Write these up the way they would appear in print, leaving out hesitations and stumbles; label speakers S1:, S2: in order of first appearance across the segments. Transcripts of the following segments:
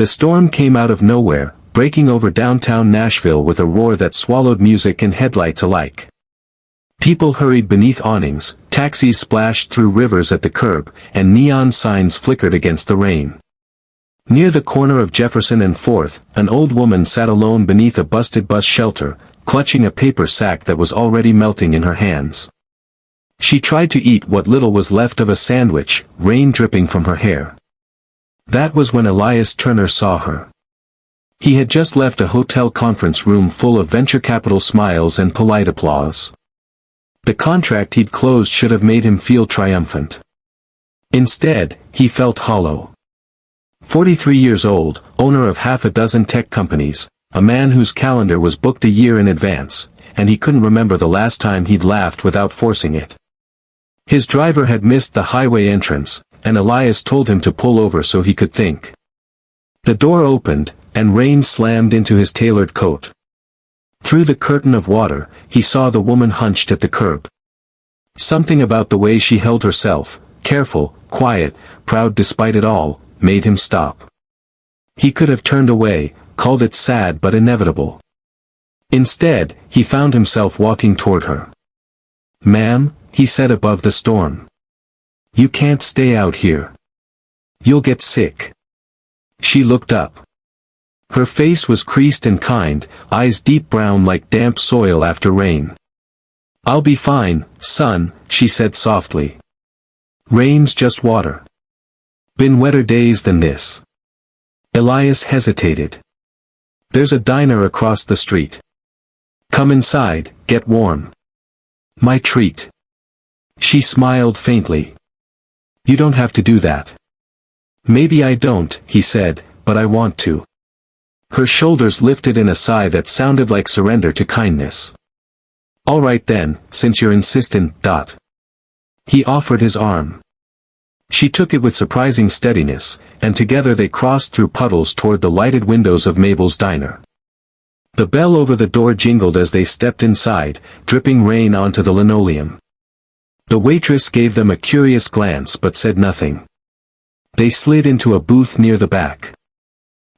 S1: The storm came out of nowhere, breaking over downtown Nashville with a roar that swallowed music and headlights alike. People hurried beneath awnings, taxis splashed through rivers at the curb, and neon signs flickered against the rain. Near the corner of Jefferson and 4th, an old woman sat alone beneath a busted bus shelter, clutching a paper sack that was already melting in her hands. She tried to eat what little was left of a sandwich, rain dripping from her hair. That was when Elias Turner saw her. He had just left a hotel conference room full of venture capital smiles and polite applause. The contract he'd closed should have made him feel triumphant. Instead, he felt hollow. 43 years old, owner of half a dozen tech companies, a man whose calendar was booked a year in advance, and he couldn't remember the last time he'd laughed without forcing it. His driver had missed the highway entrance, and Elias told him to pull over so he could think. The door opened, and rain slammed into his tailored coat. Through the curtain of water, he saw the woman hunched at the curb. Something about the way she held herself, careful, quiet, proud despite it all, made him stop. He could have turned away, called it sad but inevitable. Instead, he found himself walking toward her. "Ma'am," he said above the storm. "You can't stay out here. You'll get sick." She looked up. Her face was creased and kind, eyes deep brown like damp soil after rain. "I'll be fine, son," she said softly. "Rain's just water. Been wetter days than this." Elias hesitated. "There's a diner across the street. Come inside, get warm. My treat." She smiled faintly. "You don't have to do that." "Maybe I don't," he said, "but I want to." Her shoulders lifted in a sigh that sounded like surrender to kindness. "All right then, since you're insistent, . He offered his arm. She took it with surprising steadiness, and together they crossed through puddles toward the lighted windows of Mabel's diner. The bell over the door jingled as they stepped inside, dripping rain onto the linoleum. The waitress gave them a curious glance but said nothing. They slid into a booth near the back.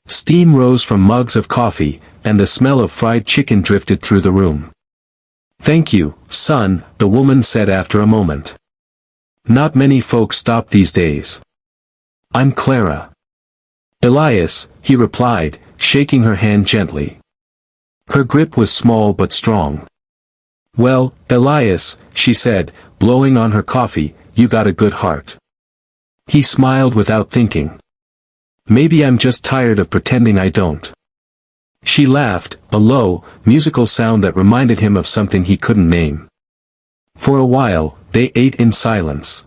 S1: Steam rose from mugs of coffee, and the smell of fried chicken drifted through the room. "Thank you, son," the woman said after a moment. "Not many folks stop these days." "I'm Clara." "Elias," he replied, shaking her hand gently. Her grip was small but strong. "Well, Elias," she said, blowing on her coffee, "you got a good heart." He smiled without thinking. "Maybe I'm just tired of pretending I don't." She laughed, a low, musical sound that reminded him of something he couldn't name. For a while, they ate in silence.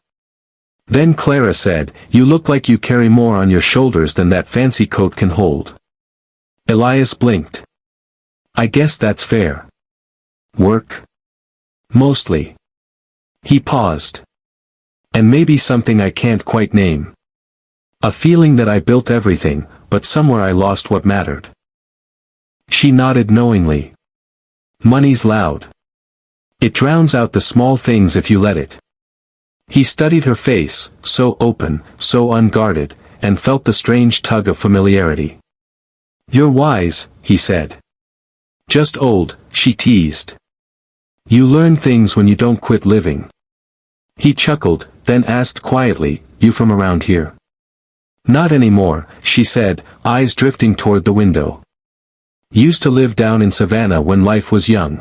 S1: Then Clara said, "You look like you carry more on your shoulders than that fancy coat can hold." Elias blinked. "I guess that's fair." "Work?" "Mostly." He paused. "And maybe something I can't quite name. A feeling that I built everything, but somewhere I lost what mattered." She nodded knowingly. "Money's loud. It drowns out the small things if you let it." He studied her face, so open, so unguarded, and felt the strange tug of familiarity. "You're wise," he said. "Just old," she teased. "You learn things when you don't quit living." He chuckled, then asked quietly, "You from around here?" "Not anymore," she said, eyes drifting toward the window. "Used to live down in Savannah when life was young.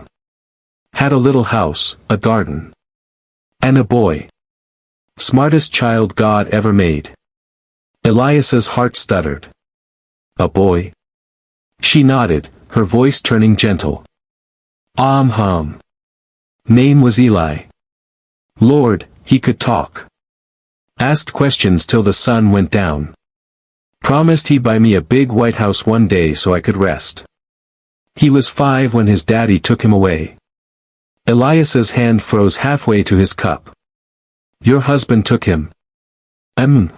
S1: Had a little house, a garden. And a boy. Smartest child God ever made." Elias's heart stuttered. "A boy?" She nodded, her voice turning gentle. Hum. Name was Eli. Lord, he could talk. Asked questions till the sun went down. Promised he'd buy me a big white house one day so I could rest. He was 5 when his daddy took him away." Elias's hand froze halfway to his cup. "Your husband took him?"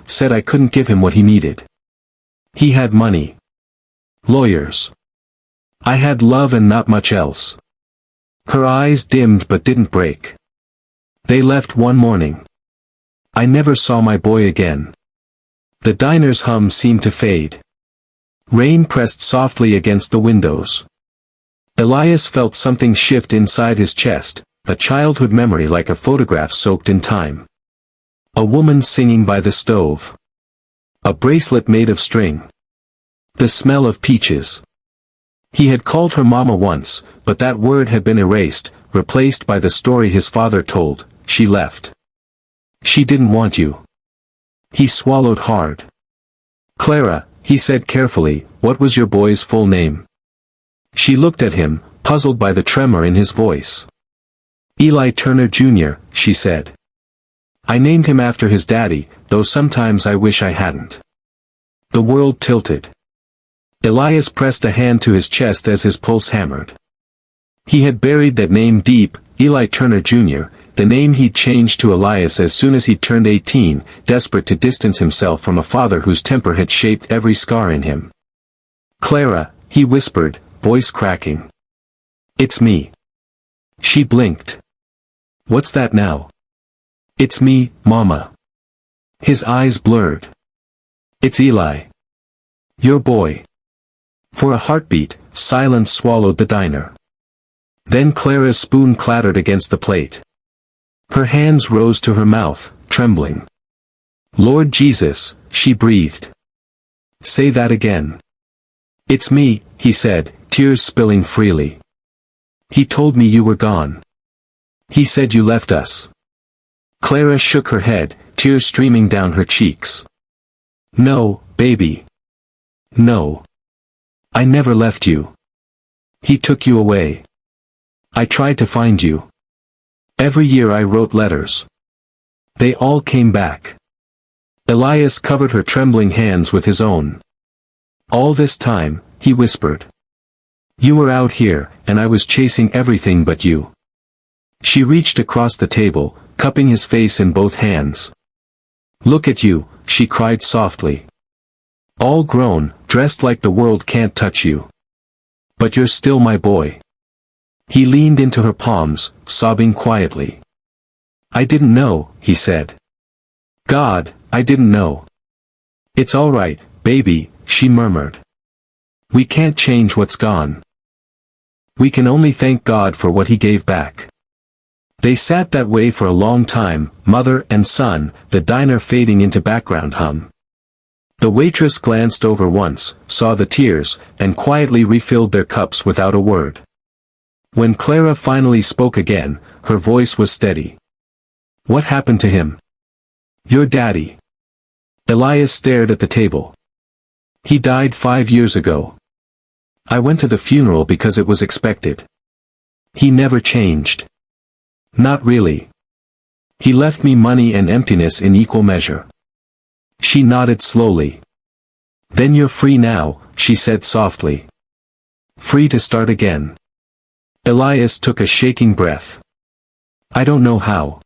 S1: Said I couldn't give him what he needed. He had money. Lawyers. I had love and not much else." Her eyes dimmed but didn't break. "They left one morning. I never saw my boy again." The diner's hum seemed to fade. Rain pressed softly against the windows. Elias felt something shift inside his chest, a childhood memory like a photograph soaked in time. A woman singing by the stove. A bracelet made of string. The smell of peaches. He had called her mama once, but that word had been erased, replaced by the story his father told. She left. She didn't want you. He swallowed hard. Clara, he said carefully, what was your boy's full name? She looked at him, puzzled by the tremor in his voice. Eli Turner Jr., she said. I named him after his daddy, though sometimes I wish I hadn't. The world tilted. Elias pressed a hand to his chest as his pulse hammered. He had buried that name deep, Eli Turner Jr., the name he'd changed to Elias as soon as he turned 18, desperate to distance himself from a father whose temper had shaped every scar in him. Clara, he whispered, voice cracking. It's me. She blinked. What's that now? It's me, Mama. His eyes blurred. It's Eli. Your boy. For a heartbeat, silence swallowed the diner. Then Clara's spoon clattered against the plate. Her hands rose to her mouth, trembling. Lord Jesus, she breathed. Say that again. It's me, he said, tears spilling freely. He told me you were gone. He said you left us. Clara shook her head, tears streaming down her cheeks. No, baby. No. I never left you. He took you away. I tried to find you. Every year I wrote letters. They all came back. Elias covered her trembling hands with his own. All this time, he whispered. You were out here, and I was chasing everything but you. She reached across the table, cupping his face in both hands. Look at you, she cried softly. All grown, dressed like the world can't touch you. But you're still my boy. He leaned into her palms, sobbing quietly. I didn't know, he said. God, I didn't know. It's all right, baby, she murmured. We can't change what's gone. We can only thank God for what he gave back. They sat that way for a long time, mother and son, the diner fading into background hum. The waitress glanced over once, saw the tears, and quietly refilled their cups without a word. When Clara finally spoke again, her voice was steady. What happened to him? Your daddy. Elias stared at the table. He died 5 years ago. I went to the funeral because it was expected. He never changed. Not really. He left me money and emptiness in equal measure. She nodded slowly. Then you're free now, she said softly. Free to start again. Elias took a shaking breath. I don't know how.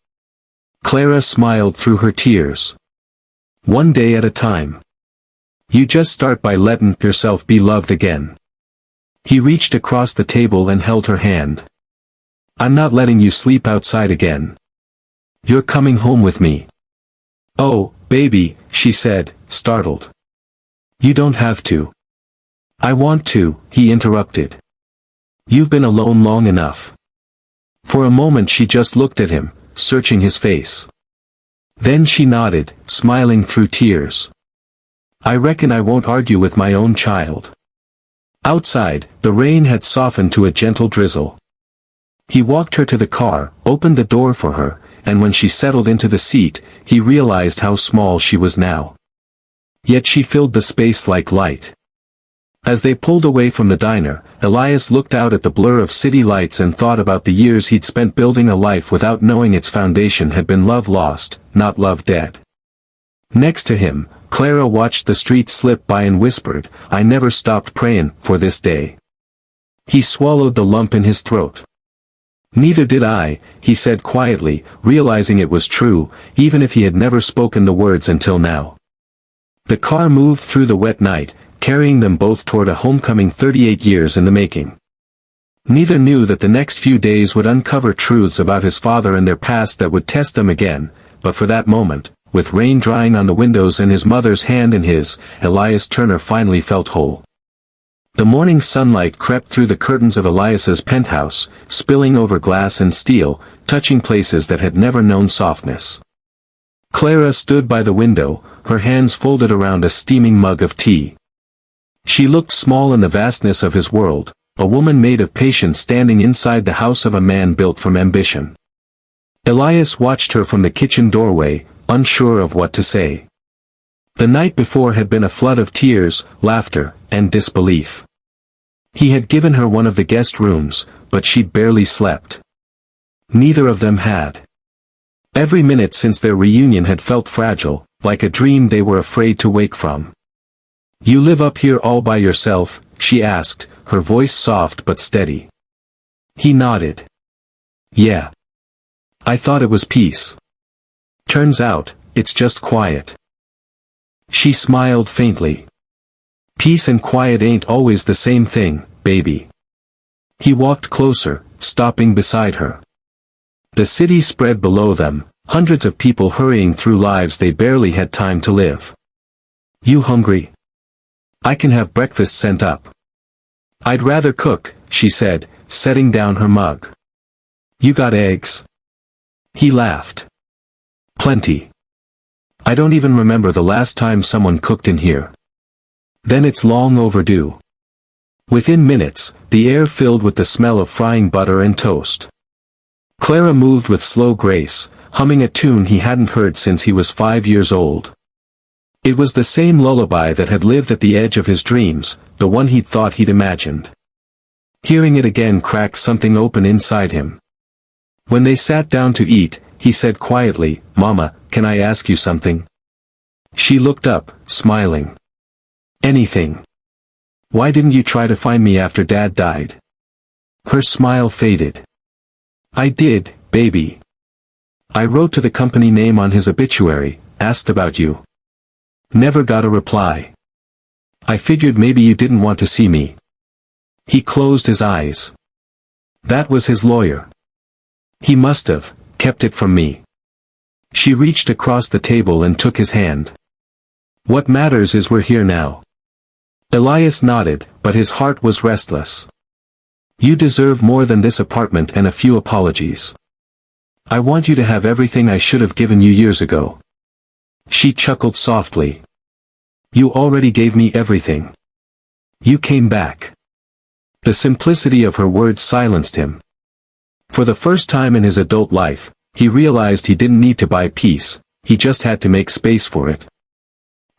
S1: Clara smiled through her tears. One day at a time. You just start by letting yourself be loved again. He reached across the table and held her hand. I'm not letting you sleep outside again. You're coming home with me. Oh, baby, she said, startled. You don't have to. I want to, he interrupted. You've been alone long enough. For a moment she just looked at him, searching his face. Then she nodded, smiling through tears. I reckon I won't argue with my own child. Outside, the rain had softened to a gentle drizzle. He walked her to the car, opened the door for her, and when she settled into the seat, he realized how small she was now. Yet she filled the space like light. As they pulled away from the diner, Elias looked out at the blur of city lights and thought about the years he'd spent building a life without knowing its foundation had been love lost, not love dead. Next to him, Clara watched the street slip by and whispered, I never stopped praying for this day. He swallowed the lump in his throat. Neither did I, he said quietly, realizing it was true, even if he had never spoken the words until now. The car moved through the wet night, carrying them both toward a homecoming 38 years in the making. Neither knew that the next few days would uncover truths about his father and their past that would test them again, but for that moment, with rain drying on the windows and his mother's hand in his, Elias Turner finally felt whole. The morning sunlight crept through the curtains of Elias's penthouse, spilling over glass and steel, touching places that had never known softness. Clara stood by the window, her hands folded around a steaming mug of tea. She looked small in the vastness of his world, a woman made of patience standing inside the house of a man built from ambition. Elias watched her from the kitchen doorway, unsure of what to say. The night before had been a flood of tears, laughter, and disbelief. He had given her one of the guest rooms, but she barely slept. Neither of them had. Every minute since their reunion had felt fragile, like a dream they were afraid to wake from. "You live up here all by yourself?" she asked, her voice soft but steady. He nodded. "Yeah. I thought it was peace. Turns out, it's just quiet." She smiled faintly. "Peace and quiet ain't always the same thing, baby." He walked closer, stopping beside her. The city spread below them, hundreds of people hurrying through lives they barely had time to live. "You hungry? I can have breakfast sent up." "I'd rather cook," she said, setting down her mug. "You got eggs?" He laughed. "Plenty. I don't even remember the last time someone cooked in here." "Then it's long overdue." Within minutes, the air filled with the smell of frying butter and toast. Clara moved with slow grace, humming a tune he hadn't heard since he was 5 years old. It was the same lullaby that had lived at the edge of his dreams, the one he'd thought he'd imagined. Hearing it again cracked something open inside him. When they sat down to eat, he said quietly, "Mama, can I ask you something?" She looked up, smiling. "Anything. Why didn't you try to find me after Dad died?" Her smile faded. "I did, baby. I wrote to the company name on his obituary, asked about you. Never got a reply. I figured maybe you didn't want to see me." He closed his eyes. "That was his lawyer. He must have kept it from me." She reached across the table and took his hand. "What matters is we're here now." Elias nodded, but his heart was restless. "You deserve more than this apartment and a few apologies. I want you to have everything I should have given you years ago." She chuckled softly. "You already gave me everything. You came back." The simplicity of her words silenced him. For the first time in his adult life, he realized he didn't need to buy peace, he just had to make space for it.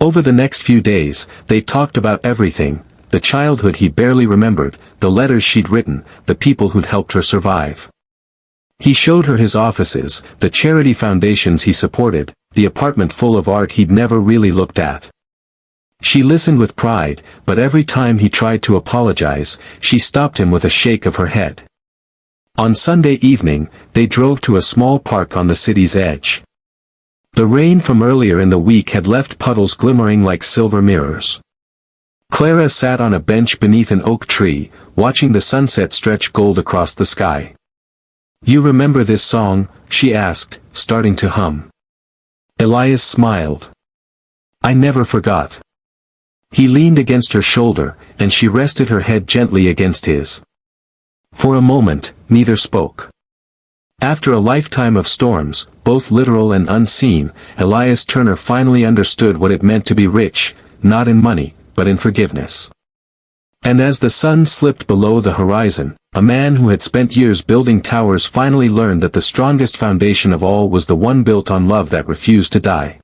S1: Over the next few days, they talked about everything, the childhood he barely remembered, the letters she'd written, the people who'd helped her survive. He showed her his offices, the charity foundations he supported, the apartment full of art he'd never really looked at. She listened with pride, but every time he tried to apologize, she stopped him with a shake of her head. On Sunday evening, they drove to a small park on the city's edge. The rain from earlier in the week had left puddles glimmering like silver mirrors. Clara sat on a bench beneath an oak tree, watching the sunset stretch gold across the sky. "You remember this song?" she asked, starting to hum. Elias smiled. "I never forgot." He leaned against her shoulder, and she rested her head gently against his. For a moment, neither spoke. After a lifetime of storms, both literal and unseen, Elias Turner finally understood what it meant to be rich, not in money, but in forgiveness. And as the sun slipped below the horizon, a man who had spent years building towers finally learned that the strongest foundation of all was the one built on love that refused to die.